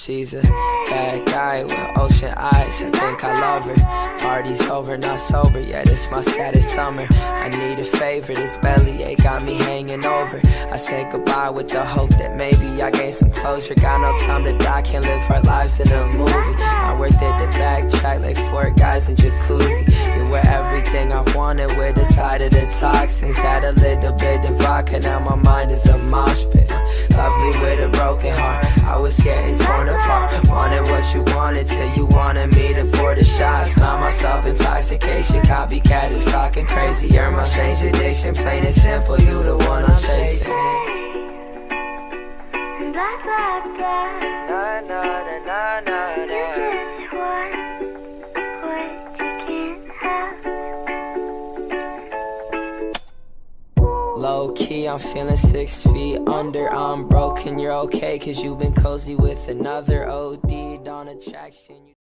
She's a bad guy with ocean eyes, I think I love her. Party's over, not sober, yeah, this my saddest summer. I need a favor, this bellyache got me hanging over. I say goodbye with the hope that maybe I gain some closure. Got no time to die, can't live our lives in a movie. Not worth it to backtrack like 4 guys in jacuzzi. You were everything I wanted with the side of the toxins. Had a little bit of vodka, now my mind is a mosh pit. Lovely with a broken heart, I was getting torn apart. Wanted what you wanted till you wanted me to pour the shots. Not my self-intoxication, copycat who's talking crazy. You're my strange addiction, plain and simple, you the one I'm chasing. Blah, blah, blah. Na, na, na, na, na, na. You just want what you can't have. Low key, I'm feeling 6 feet under. I'm broken, you're okay, cause you've been cozy with another OD'd on attraction.